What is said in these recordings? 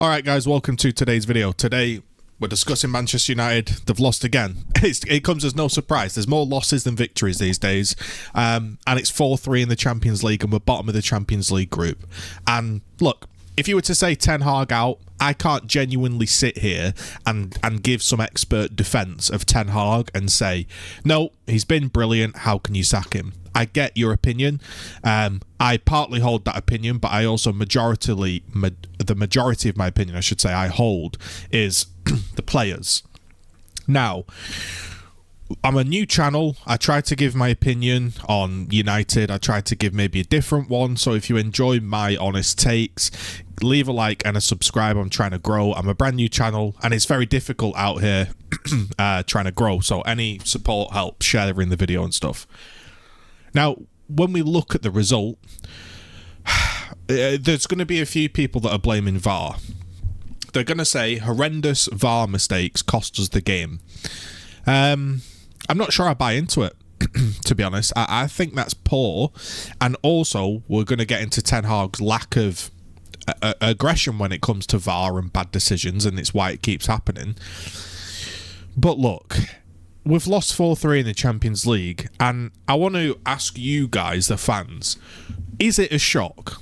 Alright guys, welcome to today's video. Today we're discussing Manchester United. They've lost again. It comes as no surprise. There's more losses than victories these days. And it's 4-3 in the Champions League and we're bottom of the Champions League group. And look, if you were to say Ten Hag out, I can't genuinely sit here and give some expert defence of Ten Hag and say, no, he's been brilliant, how can you sack him? I get your opinion. I partly hold that opinion, but I also the majority of my opinion, I should say, I hold is the players. Now, I'm a new channel. I try to give my opinion on United. I try to give maybe a different one. So if you enjoy my honest takes, leave a like and a subscribe. I'm trying to grow. I'm a brand new channel and it's very difficult out here trying to grow. So any support helps, sharing the video and stuff. Now, when we look at the result, there's going to be a few people that are blaming VAR. They're going to say horrendous VAR mistakes cost us the game. I'm not sure I buy into it, to be honest. I think that's poor. And also, we're going to get into Ten Hag's lack of aggression when it comes to VAR and bad decisions, and it's why it keeps happening. But look, we've lost 4-3 in the Champions League, and I want to ask you guys, the fans, is it a shock?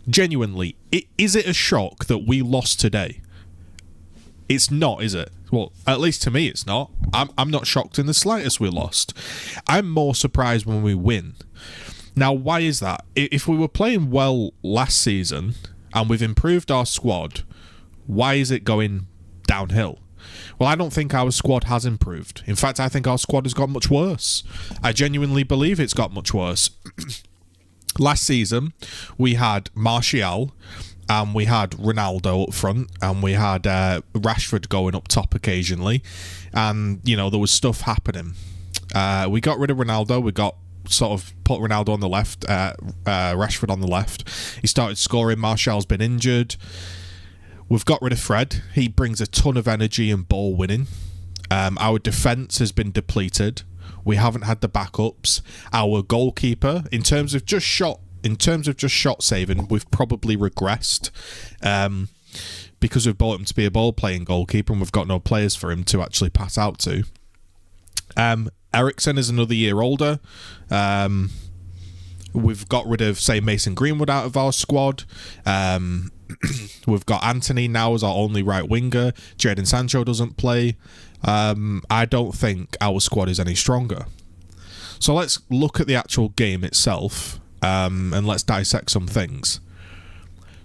Genuinely, is it a shock that we lost today? It's not, is it? Well, at least to me it's not. I'm not shocked in the slightest we lost. I'm more surprised when we win. Now, why is that? If we were playing well last season and we've improved our squad, why is it going downhill? Well, I don't think our squad has improved. In fact, I think our squad has got much worse. I genuinely believe it's got much worse. Last season, we had Martial, and we had Ronaldo up front, and we had Rashford going up top occasionally, and, you know, there was stuff happening. We got rid of Ronaldo, we got sort of put Ronaldo on the left, Rashford on the left. He started scoring, Martial's been injured. We've got rid of Fred. He brings a ton of energy and ball winning. Our defence has been depleted. We haven't had the backups. Our goalkeeper, in terms of just shot saving, we've probably regressed because we've bought him to be a ball-playing goalkeeper and we've got no players for him to actually pass out to. Eriksen is another year older. We've got rid of, say, Mason Greenwood out of our squad. We've got Anthony now as our only right winger. Jadon Sancho doesn't play. I don't think our squad is any stronger. So let's look at the actual game itself. And let's dissect some things.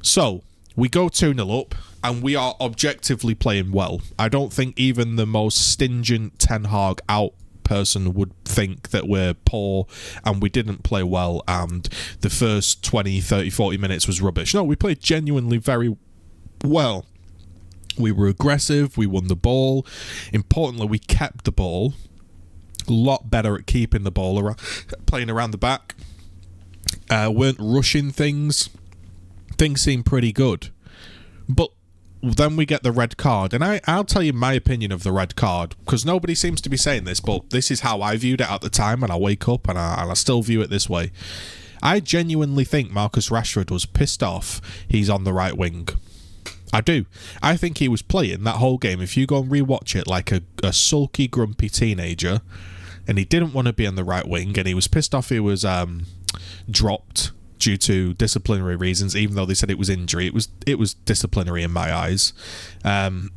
So, we go 2-0 up, and we are objectively playing well. I don't think even the most stingent Ten Hag out person would think that we're poor and we didn't play well and the first 20, 30, 40 minutes was rubbish. No, we played genuinely very well. We were aggressive, we won the ball. Importantly, we kept the ball. A lot better at keeping the ball around, playing around the back. Weren't rushing things. Things seemed pretty good. But then we get the red card. And I'll tell you my opinion of the red card, because nobody seems to be saying this, but this is how I viewed it at the time, and I wake up and I still view it this way. I genuinely think Marcus Rashford was pissed off he's on the right wing. I do. I think he was playing that whole game, if you go and rewatch it, like a sulky, grumpy teenager, and he didn't want to be on the right wing, and he was pissed off he was dropped due to disciplinary reasons, even though they said it was injury. It was disciplinary in my eyes. And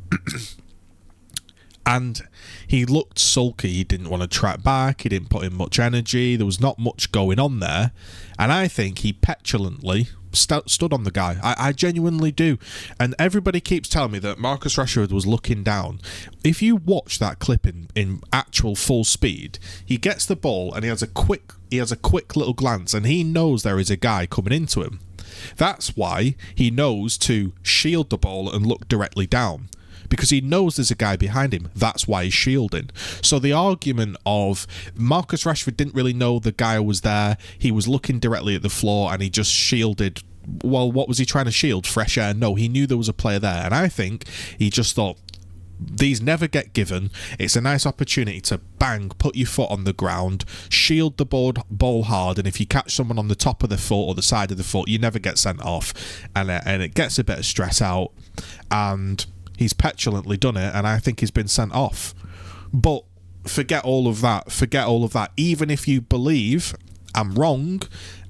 he looked sulky. He didn't want to track back. He didn't put in much energy. There was not much going on there. And I think he petulantly stood on the guy. I genuinely do. And everybody keeps telling me that Marcus Rashford was looking down. If you watch that clip in actual full speed, he gets the ball and he has a quick little glance and he knows there is a guy coming into him. That's why he knows to shield the ball and look directly down, because he knows there's a guy behind him. That's why he's shielding. So the argument of Marcus Rashford didn't really know the guy was there, he was looking directly at the floor and he just shielded. Well, what was he trying to shield? Fresh air? No, he knew there was a player there. And I think he just thought, these never get given. It's a nice opportunity to bang, put your foot on the ground, shield the ball hard, and if you catch someone on the top of the foot or the side of the foot, you never get sent off. And it gets a bit of stress out. and he's petulantly done it, and I think he's been sent off. But forget all of that. Even if you believe I'm wrong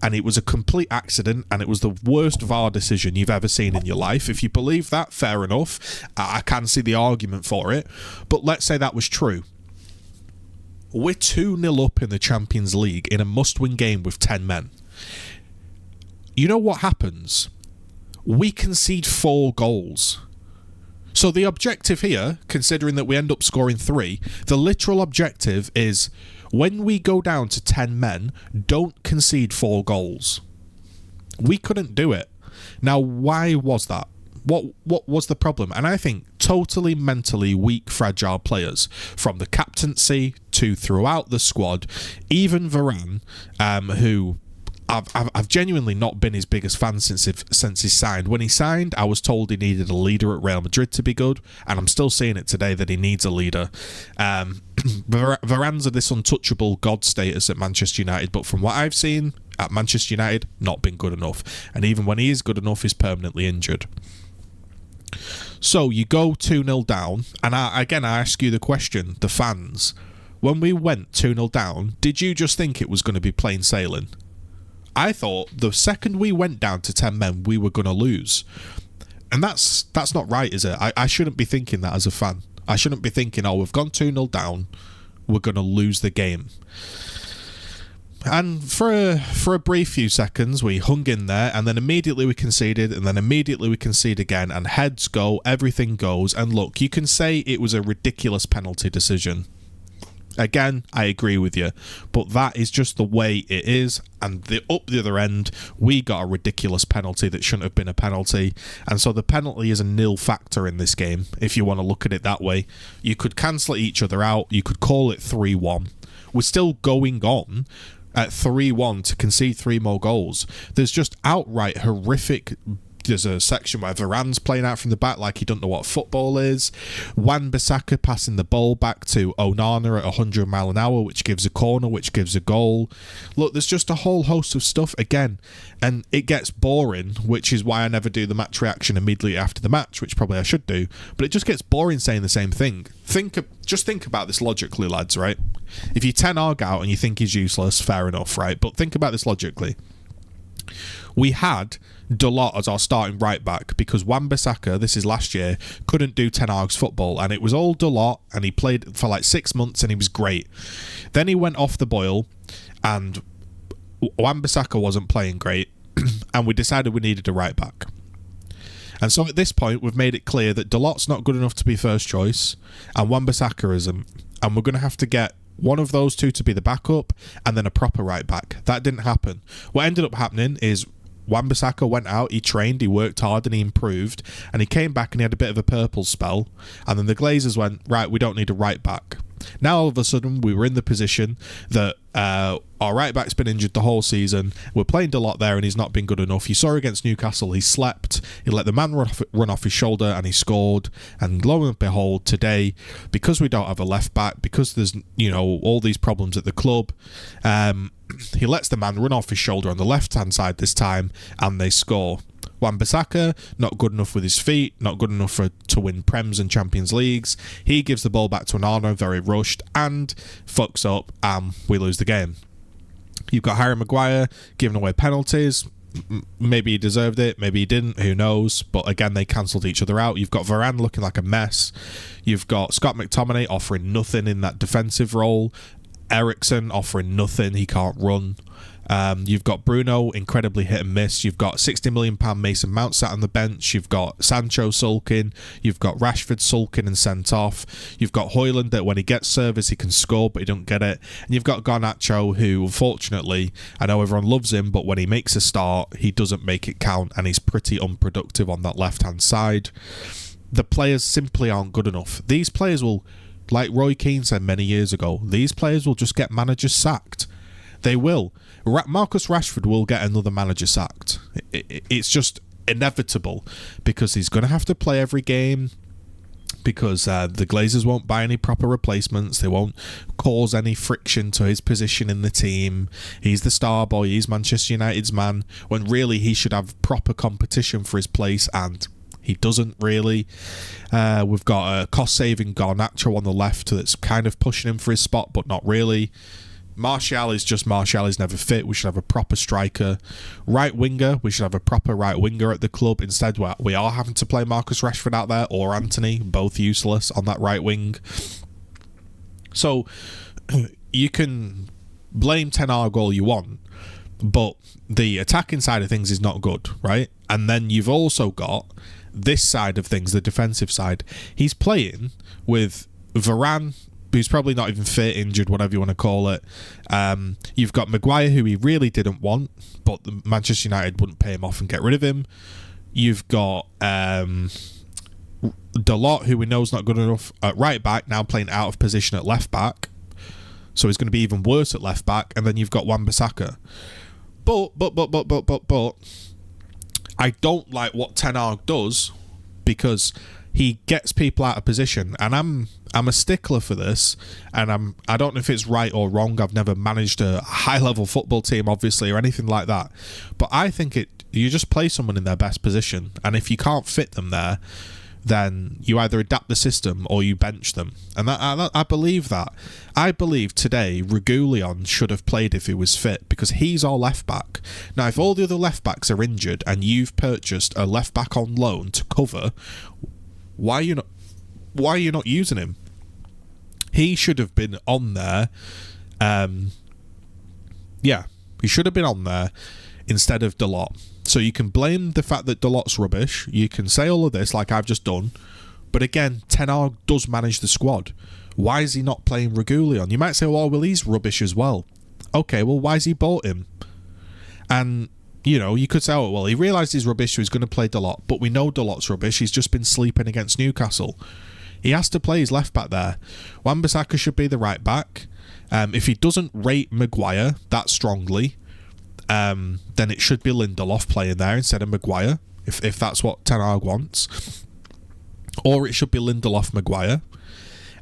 and it was a complete accident and it was the worst VAR decision you've ever seen in your life, if you believe that, fair enough. I can see the argument for it. But let's say that was true. We're 2-0 up in the Champions League in a must-win game with 10 men. You know what happens? We concede 4 goals. So the objective here, considering that we end up scoring 3, the literal objective is when we go down to 10 men, don't concede 4 goals. We couldn't do it. Now, why was that? What was the problem? And I think totally mentally weak, fragile players, from the captaincy to throughout the squad, even Varane, who I've genuinely not been his biggest fan since he signed. When he signed, I was told he needed a leader at Real Madrid to be good, and I'm still seeing it today that he needs a leader. Varane's of this untouchable god status at Manchester United, but from what I've seen at Manchester United, not been good enough. And even when he is good enough, he's permanently injured. So you go 2-0 down, and I ask you the question, the fans, when we went 2-0 down, did you just think it was going to be plain sailing? I thought the second we went down to 10 men, we were going to lose. And that's not right, is it? I shouldn't be thinking that as a fan. I shouldn't be thinking, oh, we've gone 2-0 down, we're going to lose the game. And for a brief few seconds, we hung in there, and then immediately we conceded, and then immediately we concede again, and heads go, everything goes. And look, you can say it was a ridiculous penalty decision. Again, I agree with you, but that is just the way it is. And up the other end, we got a ridiculous penalty that shouldn't have been a penalty, and so the penalty is a nil factor in this game, if you want to look at it that way. You could cancel each other out, you could call it 3-1. We're still going on at 3-1 to concede 3 more goals. There's just outright horrific. There's a section where Varane's playing out from the back like he doesn't know what football is. Wan-Bissaka passing the ball back to Onana at 100 mile an hour, which gives a corner, which gives a goal. Look, there's just a whole host of stuff again, and it gets boring, which is why I never do the match reaction immediately after the match, which probably I should do, but it just gets boring saying the same thing. Just think about this logically, lads, right? If you 10 Arg out and you think he's useless, fair enough, right? But think about this logically. We had Dalot as our starting right back because Wan-Bissaka, this is last year, couldn't do Ten Hag's football, and it was all Dalot, and he played for like 6 months and he was great. Then he went off the boil and Wan-Bissaka wasn't playing great and we decided we needed a right back. And so at this point we've made it clear that Dalot's not good enough to be first choice and Wan-Bissaka isn't, and we're going to have to get one of those two to be the backup and then a proper right back. That didn't happen. What ended up happening is Wan-Bissaka went out, he trained, he worked hard and he improved, and he came back and he had a bit of a purple spell, and then the Glazers went, right, we don't need a right back. Now all of a sudden we were in the position that our right back's been injured the whole season, we're playing Dalot there and he's not been good enough. You saw against Newcastle, he slept, he let the man run off his shoulder and he scored, and lo and behold today, because we don't have a left back, because there's all these problems at the club, he lets the man run off his shoulder on the left hand side this time and they score. Wan-Bissaka, not good enough with his feet, not good enough to win Prems and Champions Leagues. He gives the ball back to Onana, very rushed, and fucks up, and we lose the game. You've got Harry Maguire giving away penalties. Maybe he deserved it, maybe he didn't, who knows, but again they cancelled each other out. You've got Varane looking like a mess. You've got Scott McTominay offering nothing in that defensive role. Eriksen offering nothing, he can't run. You've got Bruno incredibly hit and miss. You've got £60 million Mason Mount sat on the bench. You've got Sancho sulking. You've got Rashford sulking and sent off. You've got Højlund that when he gets service he can score but he don't get it. And you've got Garnacho who unfortunately, I know everyone loves him, but when he makes a start he doesn't make it count and he's pretty unproductive on that left hand side. The players simply aren't good enough. These players will, like Roy Keane said many years ago, these players will just get managers sacked. They will. Marcus Rashford will get another manager sacked. It's just inevitable because he's going to have to play every game, because the Glazers won't buy any proper replacements. They won't cause any friction to his position in the team. He's the star boy. He's Manchester United's man, when really he should have proper competition for his place, and He doesn't really. We've got a cost-saving Garnacho on the left that's kind of pushing him for his spot, but not really. Martial is just Martial. He's never fit. We should have a proper striker. Right winger, we should have a proper right winger at the club. Instead, we are having to play Marcus Rashford out there or Anthony, both useless on that right wing. So you can blame Ten Hag all you want, but the attacking side of things is not good, right? And then you've also got this side of things, the defensive side. He's playing with Varane, who's probably not even fit, injured, whatever you want to call it. You've got Maguire, who he really didn't want, but Manchester United wouldn't pay him off and get rid of him. You've got Dalot, who we know is not good enough at right back, now playing out of position at left back. So he's going to be even worse at left back. And then you've got Wan-Bissaka. But I don't like what Ten Hag does, because he gets people out of position, and I'm a stickler for this, and I don't know if it's right or wrong. I've never managed a high-level football team, obviously, or anything like that. But I think you just play someone in their best position, and if you can't fit them there, then you either adapt the system or you bench them. And I believe that. I believe today Reguilon should have played if he was fit, because he's our left back. Now, if all the other left backs are injured and you've purchased a left back on loan to cover, why are you not using him? He should have been on there. He should have been on there instead of Dalot. So you can blame the fact that Dalot's rubbish. You can say all of this like I've just done. But again, Ten Hag does manage the squad. Why is he not playing Reguilon? You might say, well, he's rubbish as well. Okay, well, why has he bought him? And, you could say, oh, well, he realised he's rubbish, so he's going to play Dalot. But we know Dalot's rubbish. He's just been sleeping against Newcastle. He has to play his left back there. Wan-Bissaka should be the right back. If he doesn't rate Maguire that strongly, then it should be Lindelof playing there instead of Maguire, if that's what Ten Hag wants. Or it should be Lindelof, Maguire.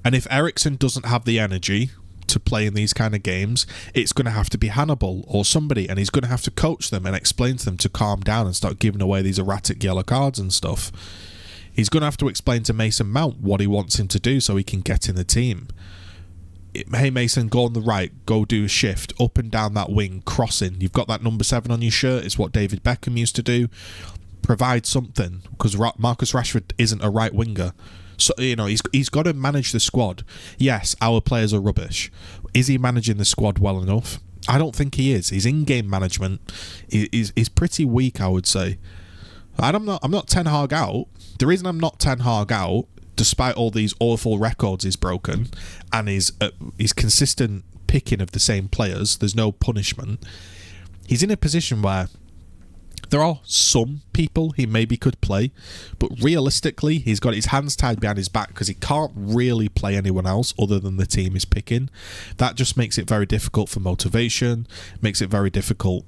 And if Eriksen doesn't have the energy to play in these kind of games, it's going to have to be Hannibal or somebody, and he's going to have to coach them and explain to them to calm down and start giving away these erratic yellow cards and stuff. He's going to have to explain to Mason Mount what he wants him to do so he can get in the team. Hey, Mason, go on the right, go do a shift up and down that wing, crossing. You've got that number 7 on your shirt. It's what David Beckham used to do. Provide something, because Marcus Rashford isn't a right winger. So, he's got to manage the squad. Yes, our players are rubbish. Is he managing the squad well enough? I don't think he is. His in-game management is pretty weak, I would say. And I'm not Ten Hag out. The reason I'm not Ten Hag out, despite all these awful records he's broken and his consistent picking of the same players, there's no punishment. He's in a position where there are some people he maybe could play, but realistically, he's got his hands tied behind his back because he can't really play anyone else other than the team he's picking. That just makes it very difficult for motivation, makes it very difficult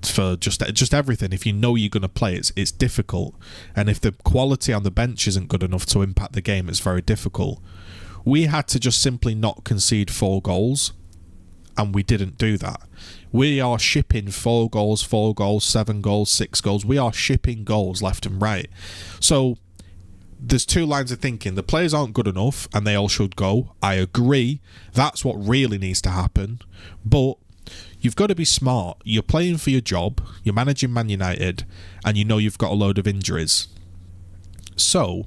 for just everything. If you know you're going to play, it's difficult. And if the quality on the bench isn't good enough to impact the game, it's very difficult. We had to just simply not concede 4 goals, and we didn't do that. We are shipping 4 goals, 7 goals, 6 goals. We are shipping goals left and right. So there's 2 lines of thinking. The players aren't good enough and they all should go. I agree. That's what really needs to happen. But you've got to be smart. You're playing for your job. You're managing Man United, and you know you've got a load of injuries. So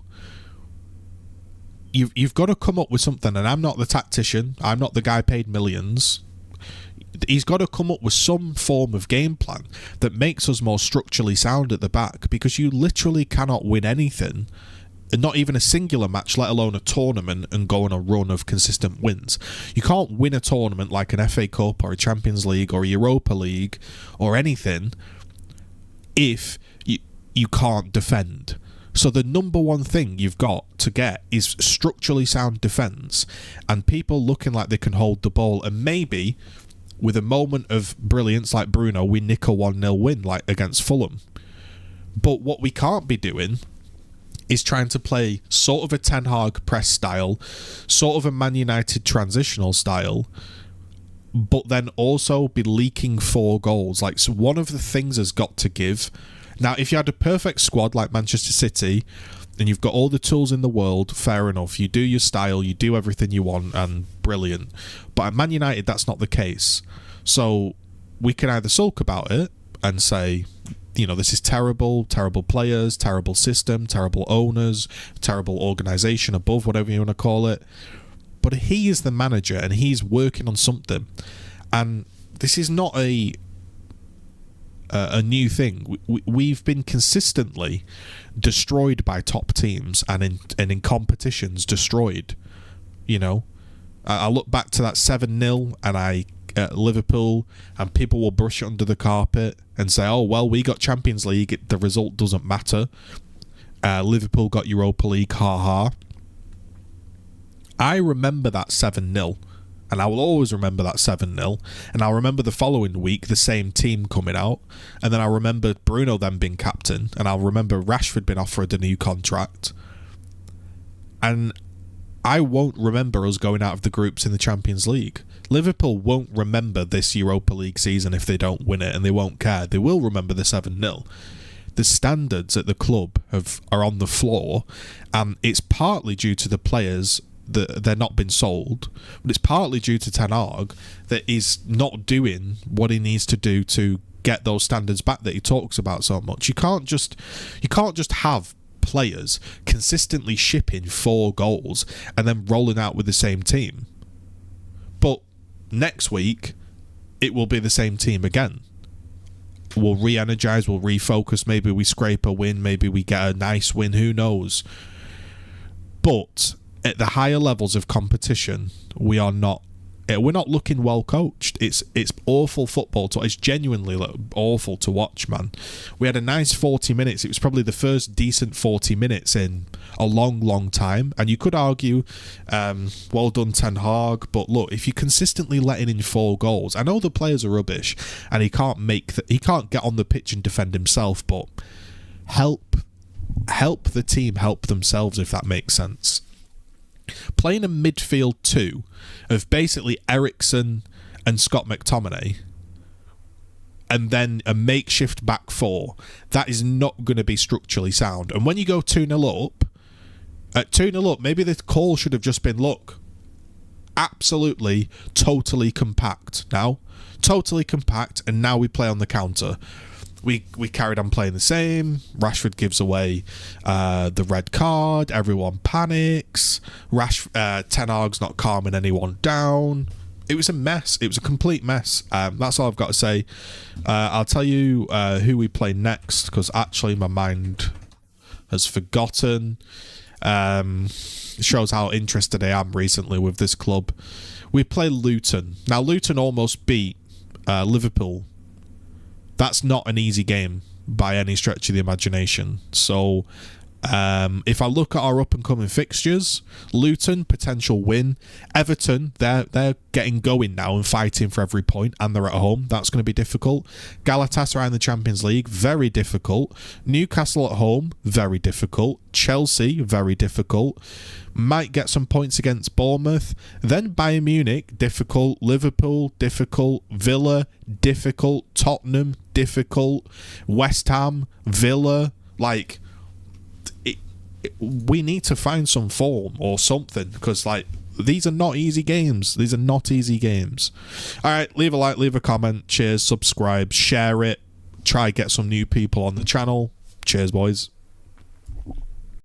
you've got to come up with something. And I'm not the tactician. I'm not the guy paid millions. He's got to come up with some form of game plan that makes us more structurally sound at the back, because you literally cannot win anything, not even a singular match, let alone a tournament, and go on a run of consistent wins. You can't win a tournament like an FA Cup or a Champions League or a Europa League or anything if you can't defend. So the number one thing you've got to get is structurally sound defence, and people looking like they can hold the ball, and maybe with a moment of brilliance like Bruno, we nick a 1-0 win like against Fulham. But what we can't be doing is trying to play sort of a Ten Hag press style, sort of a Man United transitional style, but then also be leaking 4 goals. Like, so one of the things has got to give. Now, if you had a perfect squad like Manchester City and you've got all the tools in the world, fair enough. You do your style, you do everything you want, and brilliant. But at Man United, that's not the case. So we can either sulk about it and say, you know, this is terrible, terrible players, terrible system, terrible owners, terrible organisation above, whatever you want to call it. But he is the manager and he's working on something. And this is not a new thing. We've been consistently destroyed by top teams and in competitions destroyed. You know, I look back to that 7-0 and at Liverpool, and people will brush it under the carpet and say, oh, well, we got Champions League, the result doesn't matter. Liverpool got Europa League, ha. I remember that 7-0. And I will always remember that 7-0. And I'll remember the following week, the same team coming out. And then I'll remember Bruno then being captain. And I'll remember Rashford being offered a new contract. And I won't remember us going out of the groups in the Champions League. Liverpool won't remember this Europa League season if they don't win it. And they won't care. They will remember the 7-0. The standards at the club are on the floor. And it's partly due to the players that they're not been sold, but it's partly due to Ten Hag that he's not doing what he needs to do to get those standards back that he talks about so much. You can't just have players consistently shipping 4 goals and then rolling out with the same team. But next week it will be the same team again. We'll re-energize, we'll refocus, maybe we scrape a win, maybe we get a nice win, who knows. But at the higher levels of competition, we're not looking well coached. It's awful football. It's genuinely awful to watch, man. We had a nice 40 minutes. It was probably the first decent 40 minutes in a long, long time. And you could argue, well done Ten Hag. But look, if you're consistently letting in 4 goals, I know the players are rubbish, and he can't get on the pitch and defend himself. But help the team help themselves, if that makes sense. Playing a midfield 2 of basically Eriksen and Scott McTominay and then a makeshift back 4, that is not going to be structurally sound. And when you go 2-0 up, at 2-0 up, maybe the call should have just been, look, absolutely, totally compact now. Totally compact, and now we play on the counter. We carried on playing the same. Rashford gives away the red card. Everyone panics. Ten Hag's not calming anyone down. It was a mess. It was a complete mess. That's all I've got to say. I'll tell you who we play next, because actually my mind has forgotten. It shows how interested I am recently with this club. We play Luton. Now, Luton almost beat Liverpool. That's not an easy game by any stretch of the imagination. So if I look at our up-and-coming fixtures, Luton, potential win. Everton, they're getting going now and fighting for every point, and they're at home. That's going to be difficult. Galatasaray in the Champions League, very difficult. Newcastle at home, very difficult. Chelsea, very difficult. Might get some points against Bournemouth. Then Bayern Munich, difficult. Liverpool, difficult. Villa, difficult. Tottenham, difficult. West Ham, Villa, we need to find some form or something, because these are not easy games. These are not easy games. All right, leave a like, leave a comment. Cheers, subscribe, share it. Try get some new people on the channel. Cheers, boys.